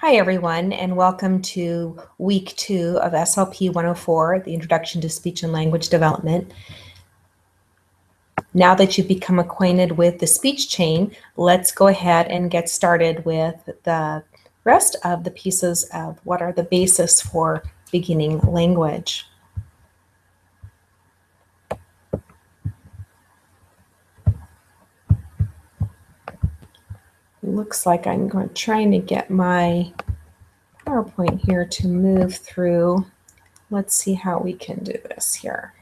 Hi, everyone, and welcome to week 2 of SLP 104, the Introduction to Speech and Language Development. Now that you've become acquainted with the speech chain, let's go ahead and get started with the rest of the pieces of what are the basis for beginning language. Looks like I'm trying to get my PowerPoint here to move through. Let's see how we can do this here.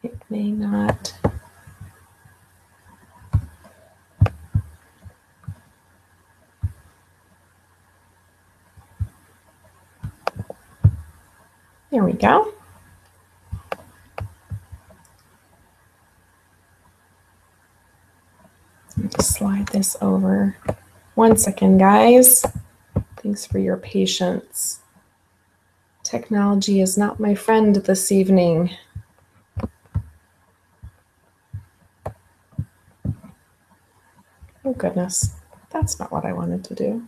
It may not. There we go. Just slide this over. 1 second, guys. Thanks for your patience. Technology is not my friend this evening. Oh goodness, that's not what I wanted to do.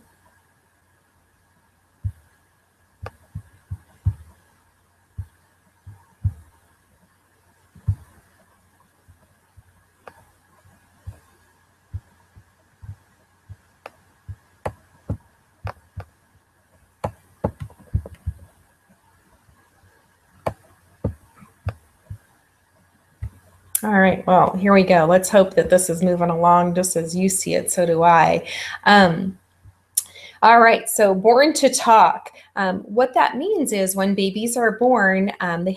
All right, well, here we go. Let's hope that this is moving along just as you see it, so do I. All right, so born to talk. What that means is when babies are born, they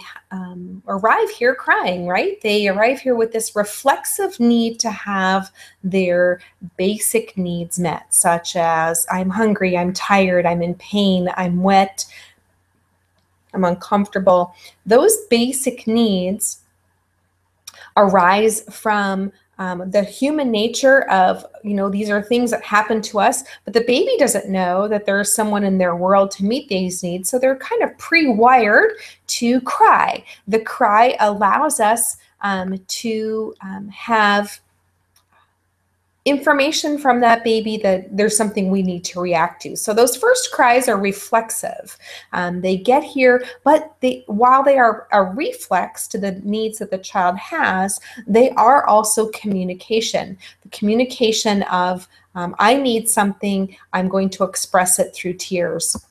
arrive here crying, right? They arrive here with this reflexive need to have their basic needs met, such as I'm hungry, I'm tired, I'm in pain, I'm wet, I'm uncomfortable. Those basic needs arise from the human nature of, these are things that happen to us, but the baby doesn't know that there's someone in their world to meet these needs. So they're kind of pre-wired to cry. The cry allows us to have information from that baby that there's something we need to react to. So those first cries are reflexive. They get here, but while they are a reflex to the needs that the child has, they are also communication. The communication of, I need something, I'm going to express it through tears.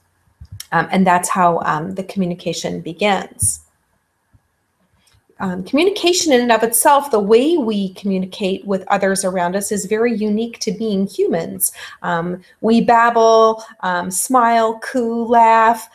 And that's how the communication begins. Communication in and of itself, the way we communicate with others around us is very unique to being humans. We babble, smile, coo, laugh,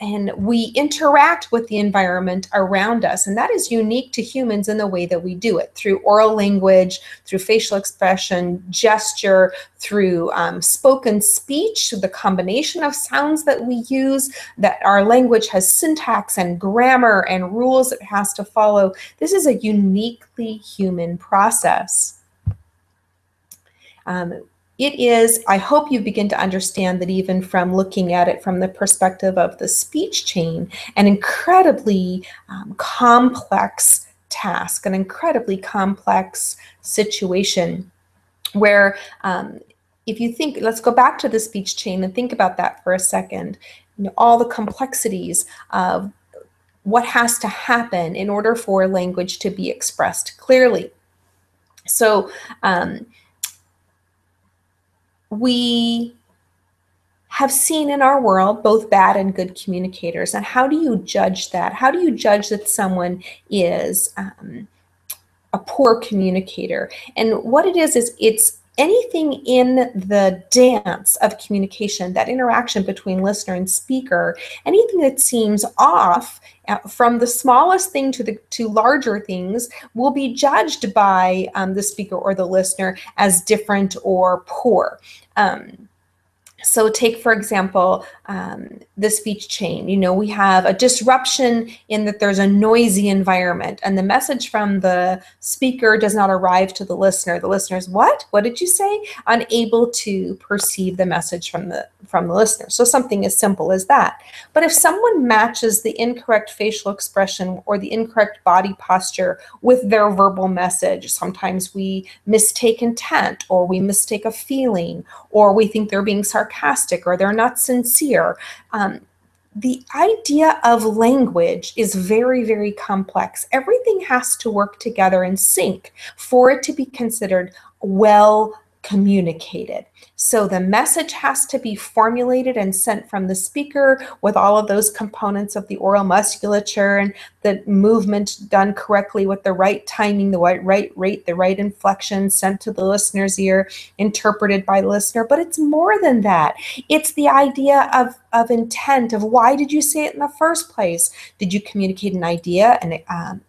and we interact with the environment around us. And that is unique to humans in the way that we do it, through oral language, through facial expression, gesture, through spoken speech, the combination of sounds that we use, that our language has syntax and grammar and rules it has to follow. This is a uniquely human process. It is, I hope you begin to understand that even from looking at it from the perspective of the speech chain, an incredibly complex task, an incredibly complex situation where if you think, let's go back to the speech chain and think about that for a second, all the complexities of what has to happen in order for language to be expressed clearly. So we have seen in our world both bad and good communicators. And how do you judge that? How do you judge that someone is a poor communicator? And what it is it's anything in the dance of communication, that interaction between listener and speaker, anything that seems off from the smallest thing to larger things will be judged by the speaker or the listener as different or poor. So take, for example, the speech chain. You know, we have a disruption in that there's a noisy environment and the message from the speaker does not arrive to the listener. The listener's, what? What did you say? Unable to perceive the message from the listener. So something as simple as that. But if someone matches the incorrect facial expression or the incorrect body posture with their verbal message, sometimes we mistake intent, or we mistake a feeling, or we think they're being sarcastic, or they're not sincere. The idea of language is very, very complex. Everything has to work together in sync for it to be considered well communicated. So the message has to be formulated and sent from the speaker with all of those components of the oral musculature and the movement done correctly with the right timing, the right rate, the right inflection, sent to the listener's ear, interpreted by the listener. But it's more than that. It's the idea of intent, of why did you say it in the first place? Did you communicate an idea,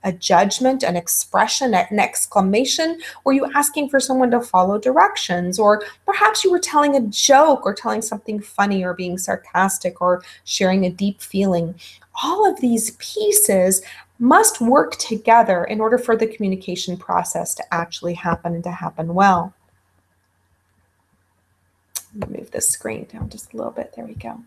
a judgment, an expression, an exclamation? Were you asking for someone to follow directions? Or perhaps you were telling a joke, or telling something funny, or being sarcastic, or sharing a deep feeling. All of these pieces must work together in order for the communication process to actually happen and to happen well. Let me move this screen down just a little bit. There we go.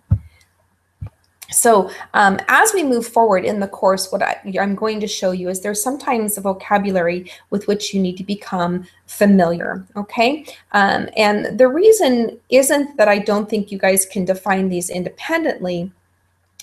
So as we move forward in the course, what I'm going to show you is there's sometimes a vocabulary with which you need to become familiar, okay? And the reason isn't that I don't think you guys can define these independently.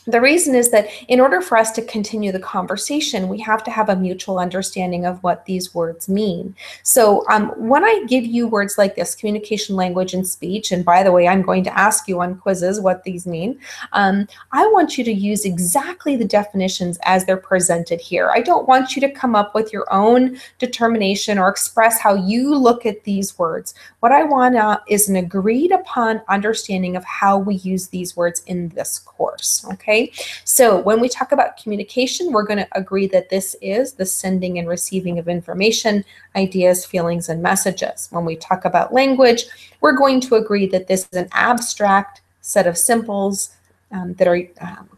The reason is that in order for us to continue the conversation, we have to have a mutual understanding of what these words mean. So when I give you words like this, communication, language, and speech, and by the way, I'm going to ask you on quizzes what these mean, I want you to use exactly the definitions as they're presented here. I don't want you to come up with your own determination or express how you look at these words. What I want is an agreed upon understanding of how we use these words in this course, okay? So when we talk about communication, we're going to agree that this is the sending and receiving of information, ideas, feelings, and messages. When we talk about language, we're going to agree that this is an abstract set of symbols that are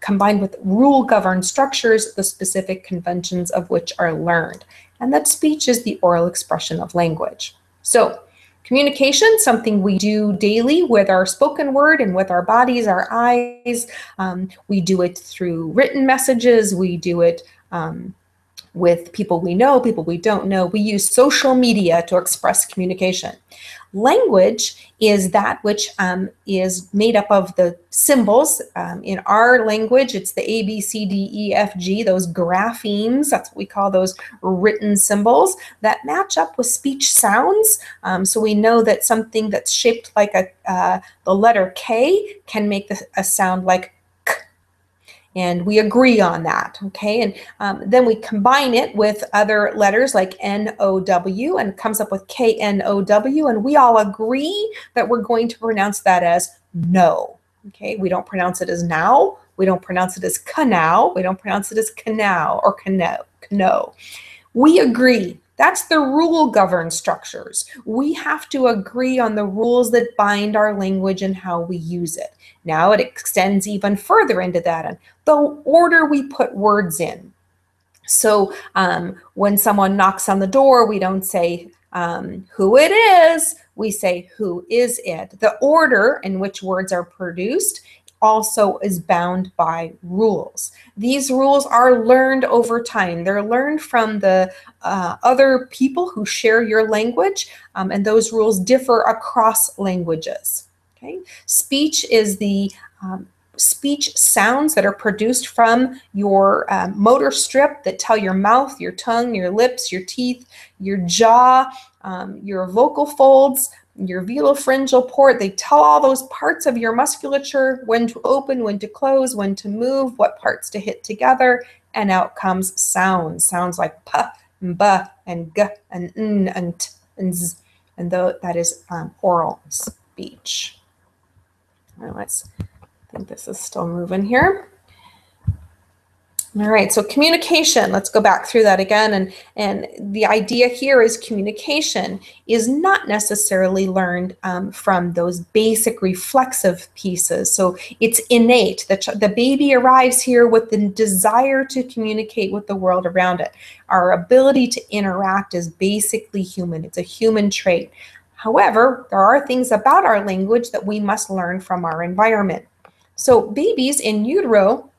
combined with rule-governed structures, the specific conventions of which are learned. And that speech is the oral expression of language. So communication, something we do daily with our spoken word and with our bodies, our eyes. We do it through written messages. We do it with people we know, people we don't know. We use social media to express communication. Language is that which is made up of the symbols. In our language, it's the A, B, C, D, E, F, G, those graphemes. That's what we call those written symbols that match up with speech sounds. So we know that something that's shaped like the letter K can make a sound like K. And we agree on that, okay? And then we combine it with other letters like N-O-W and it comes up with K-N-O-W, and we all agree that we're going to pronounce that as no, okay? We don't pronounce it as now. We don't pronounce it as canal. We don't pronounce it as canal or cano. We agree. That's the rule-governed structures. We have to agree on the rules that bind our language and how we use it. Now it extends even further into that, and the order we put words in. So when someone knocks on the door, we don't say who it is, we say who is it. The order in which words are produced also is bound by rules. These rules are learned over time. They're learned from the other people who share your language, and those rules differ across languages. Okay? Speech is the speech sounds that are produced from your motor strip that tell your mouth, your tongue, your lips, your teeth, your jaw, your vocal folds, your velopharyngeal port. They tell all those parts of your musculature when to open, when to close, when to move, what parts to hit together, and out comes sounds. Sounds like p and b and g and n and t and z, and that is oral speech. All right, I think this is still moving here. All right, so communication, let's go back through that again. And the idea here is communication is not necessarily learned from those basic reflexive pieces. So it's innate. The baby arrives here with the desire to communicate with the world around it. Our ability to interact is basically human. It's a human trait. However, there are things about our language that we must learn from our environment. So babies in utero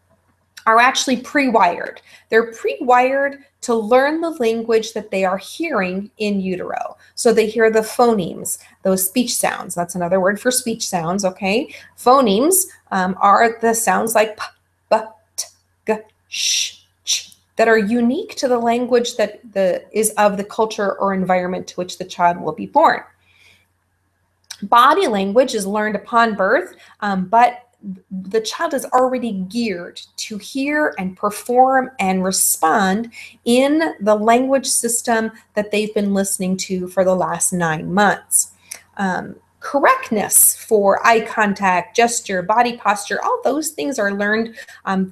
are actually pre-wired. They're pre-wired to learn the language that they are hearing in utero. So they hear the phonemes, those speech sounds. That's another word for speech sounds, okay? Phonemes are the sounds like p, b, t, g, sh, ch, that are unique to the language that is of the culture or environment to which the child will be born. Body language is learned upon birth, but the child is already geared to hear and perform and respond in the language system that they've been listening to for the last 9 months. Correctness for eye contact, gesture, body posture, all those things are learned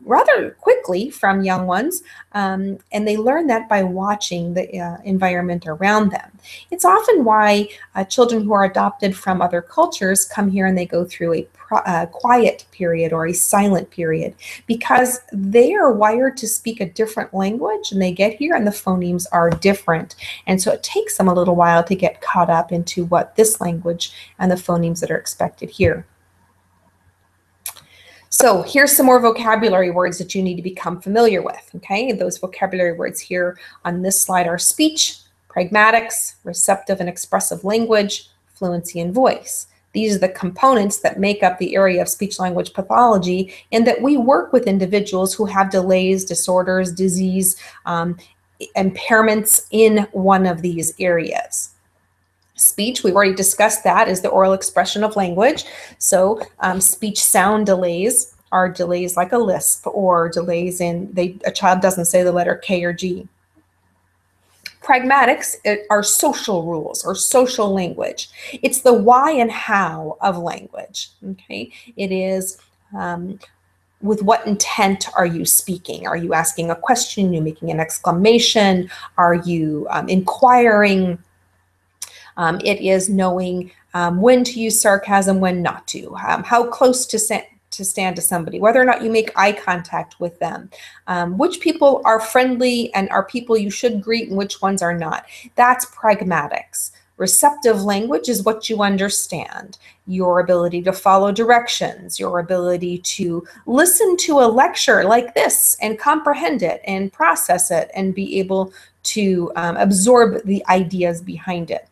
rather quickly from young ones, and they learn that by watching the environment around them. It's often why children who are adopted from other cultures come here and they go through a quiet period or a silent period, because they are wired to speak a different language and they get here and the phonemes are different. And so it takes them a little while to get caught up into what this language and the phonemes that are expected here. So here's some more vocabulary words that you need to become familiar with, okay? Those vocabulary words here on this slide are speech, pragmatics, receptive and expressive language, fluency, and voice. These are the components that make up the area of speech-language pathology, and that we work with individuals who have delays, disorders, disease, impairments in one of these areas. Speech, we've already discussed that, is the oral expression of language. So speech sound delays are delays like a lisp, or delays in a child doesn't say the letter K or G. Pragmatics are social rules or social language. It's the why and how of language, okay? It is with what intent are you speaking? Are you asking a question? Are you making an exclamation? Are you inquiring? It is knowing when to use sarcasm, when not to, how close to stand to somebody, whether or not you make eye contact with them, which people are friendly and are people you should greet and which ones are not. That's pragmatics. Receptive language is what you understand, your ability to follow directions, your ability to listen to a lecture like this and comprehend it and process it and be able to absorb the ideas behind it.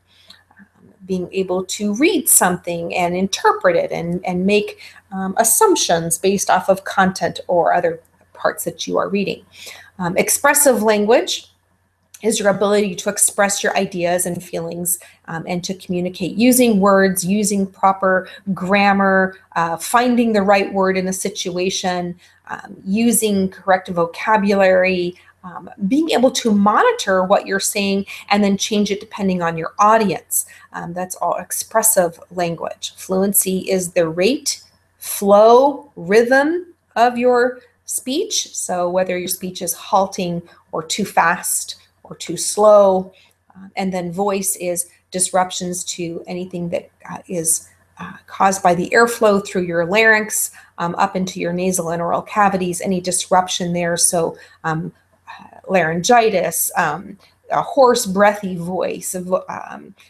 Being able to read something and interpret it and make assumptions based off of content or other parts that you are reading. Expressive language is your ability to express your ideas and feelings and to communicate using words, using proper grammar, finding the right word in a situation, using correct vocabulary, being able to monitor what you're saying and then change it depending on your audience. That's all expressive language. Fluency is the rate, flow, rhythm of your speech. So whether your speech is halting or too fast or too slow. And then voice is disruptions to anything that is caused by the airflow through your larynx up into your nasal and oral cavities, any disruption there. So laryngitis, a hoarse, breathy voice,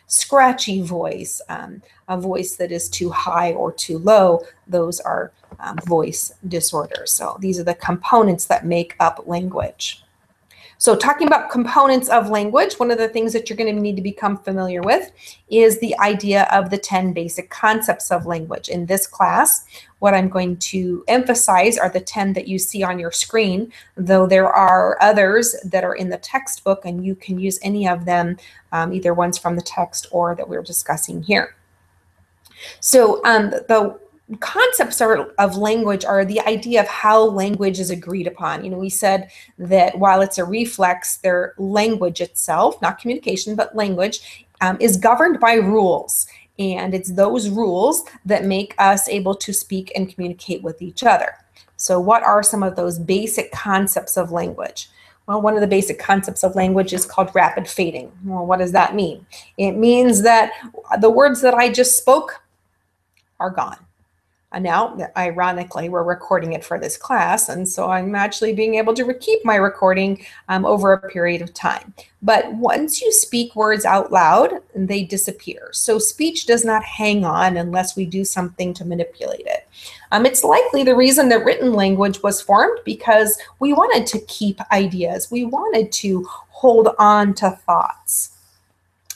scratchy voice, a voice that is too high or too low, those are voice disorders. So these are the components that make up language. So talking about components of language, one of the things that you're going to need to become familiar with is the idea of the 10 basic concepts of language. In this class, what I'm going to emphasize are the 10 that you see on your screen, though there are others that are in the textbook and you can use any of them, either ones from the text or that we're discussing here. So the concepts of language are the idea of how language is agreed upon. You know, we said that while it's a reflex, their language itself, not communication, but language, is governed by rules. And it's those rules that make us able to speak and communicate with each other. So what are some of those basic concepts of language? Well, one of the basic concepts of language is called rapid fading. Well, what does that mean? It means that the words that I just spoke are gone. And now, ironically, we're recording it for this class, and so I'm actually being able to keep my recording over a period of time. But once you speak words out loud, they disappear. So speech does not hang on unless we do something to manipulate it. It's likely the reason that written language was formed because we wanted to keep ideas. We wanted to hold on to thoughts.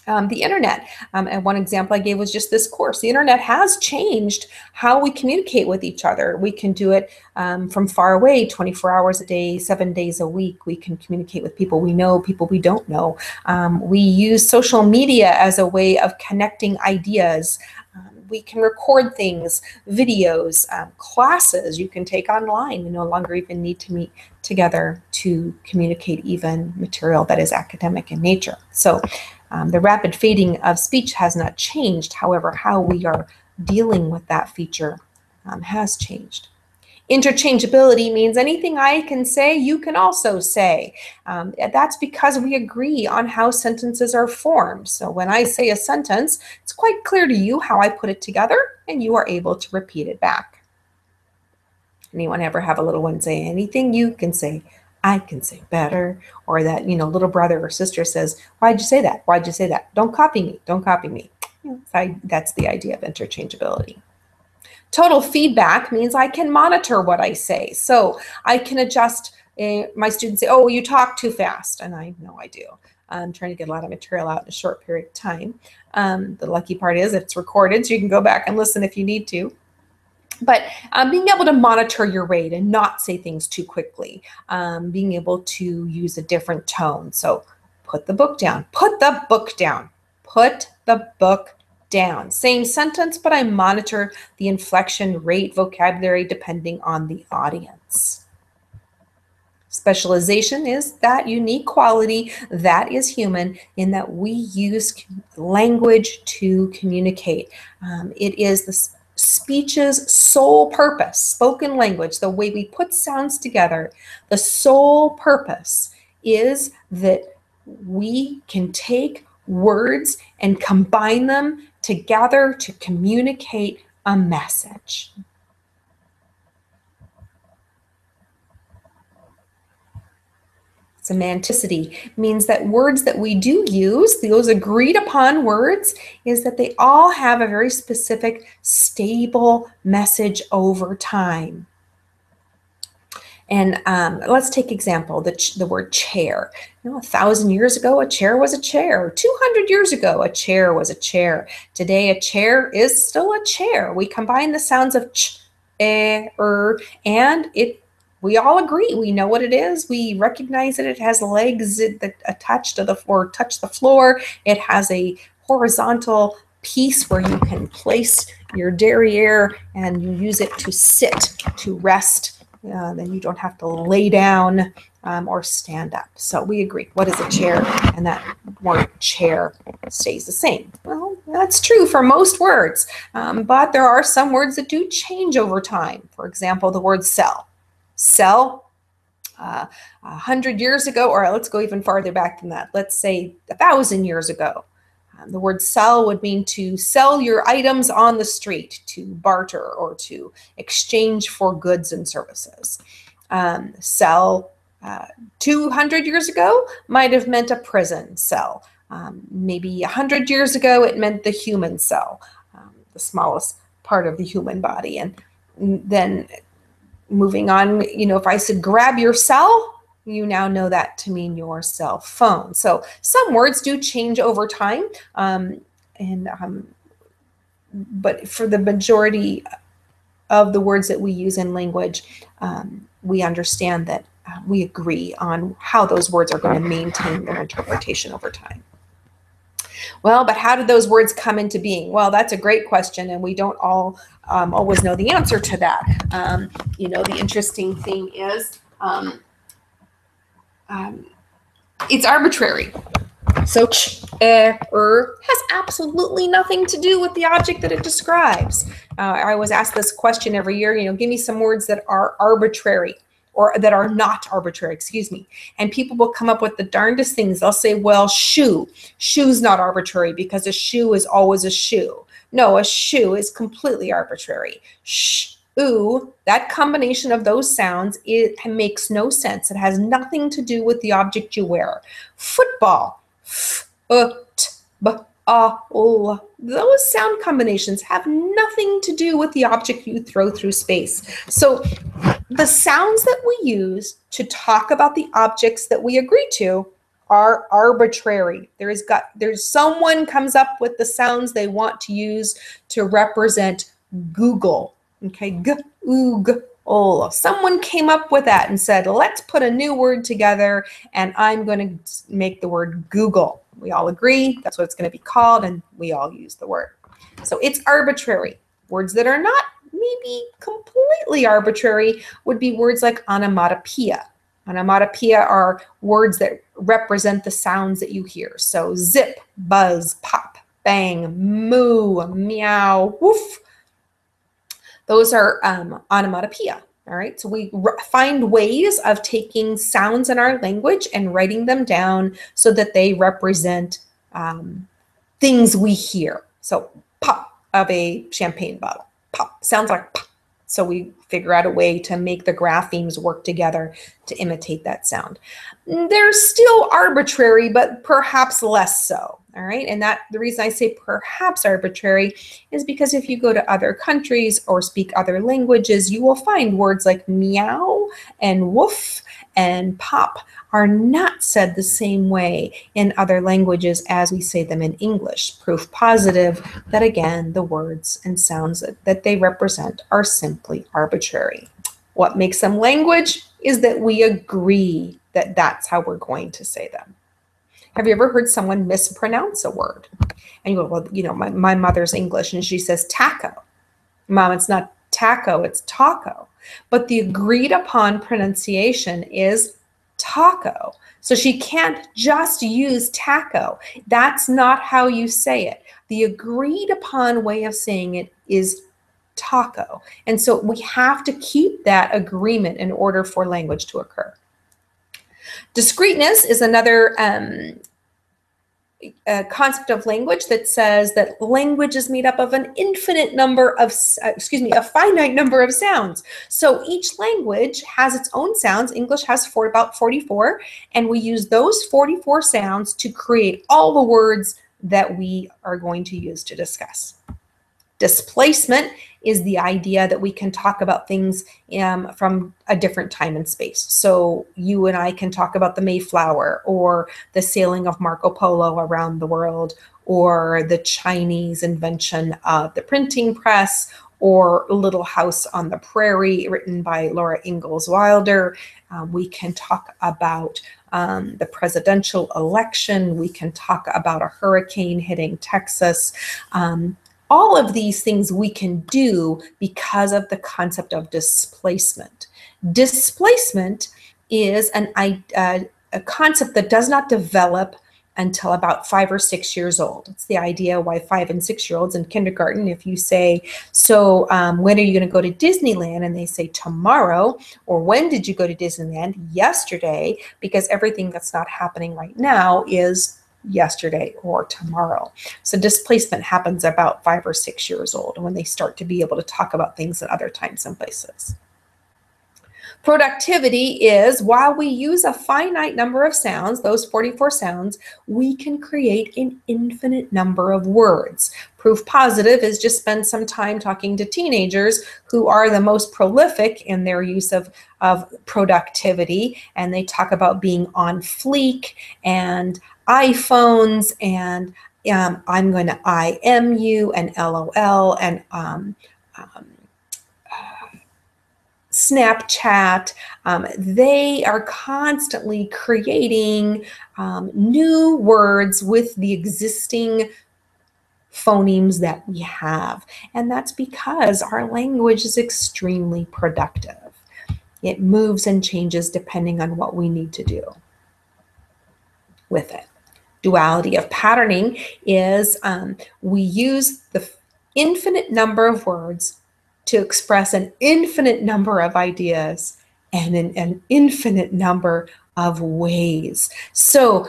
The internet, and one example I gave was just this course. The internet has changed how we communicate with each other. We can do it from far away, 24 hours a day, 7 days a week. We can communicate with people we know, people we don't know. We use social media as a way of connecting ideas. We can record things, videos, classes you can take online. You no longer even need to meet together to communicate even material that is academic in nature. So the rapid fading of speech has not changed. However, how we are dealing with that feature has changed. Interchangeability means anything I can say, you can also say. That's because we agree on how sentences are formed. So when I say a sentence, it's quite clear to you how I put it together, and you are able to repeat it back. Anyone ever have a little one say, anything you can say, I can say better? Or that, little brother or sister says, why'd you say that? Why'd you say that? Don't copy me. Don't copy me. That's the idea of interchangeability. Total feedback means I can monitor what I say. So I can adjust. My students say, oh, you talk too fast. And I know I do. I'm trying to get a lot of material out in a short period of time. The lucky part is it's recorded, so you can go back and listen if you need to. But being able to monitor your rate and not say things too quickly, being able to use a different tone. So put the book down, put the book down, put the book down. Same sentence, but I monitor the inflection, rate, vocabulary, depending on the audience. Specialization is that unique quality that is human in that we use language to communicate. It is the speech's sole purpose, spoken language, the way we put sounds together, the sole purpose is that we can take words and combine them together to communicate a message. Semanticity means that words that we do use, those agreed upon words, is that they all have a very specific, stable message over time. And let's take example, the word chair. 1,000 years ago, a chair was a chair. 200 years ago, a chair was a chair. Today, a chair is still a chair. We combine the sounds of ch, and we all agree. We know what it is. We recognize that it has legs that attach to the floor, touch the floor. It has a horizontal piece where you can place your derriere and you use it to sit, to rest. Then you don't have to lay down or stand up. So we agree. What is a chair? And that word chair stays the same. Well, that's true for most words, but there are some words that do change over time. For example, the word cell. Cell, 100 years ago, or let's go even farther back than that. Let's say 1,000 years ago. The word sell would mean to sell your items on the street, to barter or to exchange for goods and services. Cell 200 years ago might have meant a prison cell. Maybe 100 years ago it meant the human cell, the smallest part of the human body. And then moving on, if I said grab your cell, you now know that to mean your cell phone. So some words do change over time, but for the majority of the words that we use in language, we understand that we agree on how those words are going to maintain their interpretation over time. Well, but how did those words come into being? Well, that's a great question, and we don't all always know the answer to that. The interesting thing is it's arbitrary. So ch, has absolutely nothing to do with the object that it describes. I was asked this question every year, give me some words that are arbitrary or that are not arbitrary, excuse me. And people will come up with the darndest things. They'll say, well, shoe. Shoe's not arbitrary because a shoe is always a shoe. No, a shoe is completely arbitrary. Ooh, that combination of those sounds, it makes no sense. It has nothing to do with the object you wear. Football, those sound combinations have nothing to do with the object you throw through space. So the sounds that we use to talk about the objects that we agree to are arbitrary. There's someone comes up with the sounds they want to use to represent Google. Okay, someone came up with that and said, let's put a new word together and I'm going to make the word Google. We all agree that's what it's going to be called and we all use the word. So it's arbitrary. Words that are not maybe completely arbitrary would be words like onomatopoeia. Onomatopoeia are words that represent the sounds that you hear. So zip, buzz, pop, bang, moo, meow, woof. Those are onomatopoeia. All right, so we find ways of taking sounds in our language and writing them down so that they represent things we hear. So pop of a champagne bottle. Pop sounds like pop. So we figure out a way to make the graphemes work together to imitate that sound. They're still arbitrary, but perhaps less so. All right, and the reason I say perhaps arbitrary is because if you go to other countries or speak other languages, you will find words like meow and woof and pop are not said the same way in other languages as we say them in English. Proof positive that, again, the words and sounds that they represent are simply arbitrary. What makes them language is that we agree that that's how we're going to say them. Have you ever heard someone mispronounce a word? And you go, well, my mother's English and she says taco. Mom, it's not taco, it's taco. But the agreed upon pronunciation is taco. So she can't just use taco. That's not how you say it. The agreed upon way of saying it is taco. And so we have to keep that agreement in order for language to occur. Discreteness is another concept of language that says that language is made up of an infinite number of, a finite number of sounds. So each language has its own sounds. English has about 44, and we use those 44 sounds to create all the words that we are going to use to discuss. Displacement is the idea that we can talk about things from a different time and space. So you and I can talk about the Mayflower or the sailing of Marco Polo around the world or the Chinese invention of the printing press or Little House on the Prairie written by Laura Ingalls Wilder. We can talk about the presidential election. We can talk about a hurricane hitting Texas. All of these things we can do because of the concept of displacement. Displacement is a concept that does not develop until about 5 or 6 years old. It's the idea why 5 and 6 year olds in kindergarten, if you say, so when are you going to go to Disneyland? And they say tomorrow, or when did you go to Disneyland? Yesterday, because everything that's not happening right now is yesterday or tomorrow. So displacement happens about 5 or 6 years old when they start to be able to talk about things at other times and places. Productivity is, while we use a finite number of sounds, those 44 sounds, we can create an infinite number of words. Proof positive is just spend some time talking to teenagers who are the most prolific in their use of productivity, and they talk about being on fleek and iPhones and I'm going to IM you and LOL and Snapchat. They are constantly creating new words with the existing phonemes that we have. And that's because our language is extremely productive. It moves and changes depending on what we need to do with it. Duality of patterning is we use the infinite number of words to express an infinite number of ideas and in an infinite number of ways. So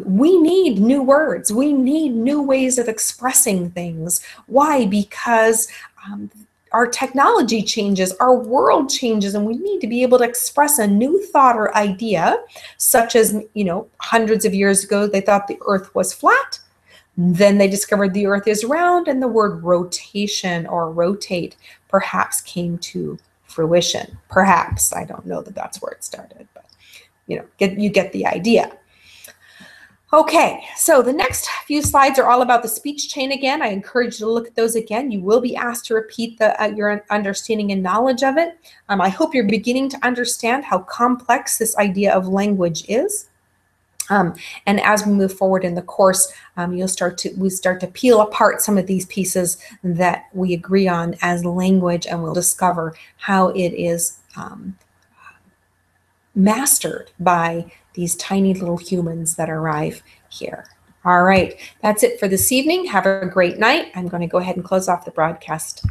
we need new words. We need new ways of expressing things. Why? Because our technology changes, our world changes, and we need to be able to express a new thought or idea, such as, hundreds of years ago, they thought the earth was flat. Then they discovered the earth is round, and the word rotation or rotate perhaps came to fruition. Perhaps, I don't know that that's where it started, but you get the idea. Okay, so the next few slides are all about the speech chain again. I encourage you to look at those again. You will be asked to repeat your understanding and knowledge of it. I hope you're beginning to understand how complex this idea of language is. And as we move forward in the course, we start to peel apart some of these pieces that we agree on as language, and we'll discover how it is mastered by these tiny little humans that arrive here. All right, that's it for this evening. Have a great night. I'm going to go ahead and close off the broadcast.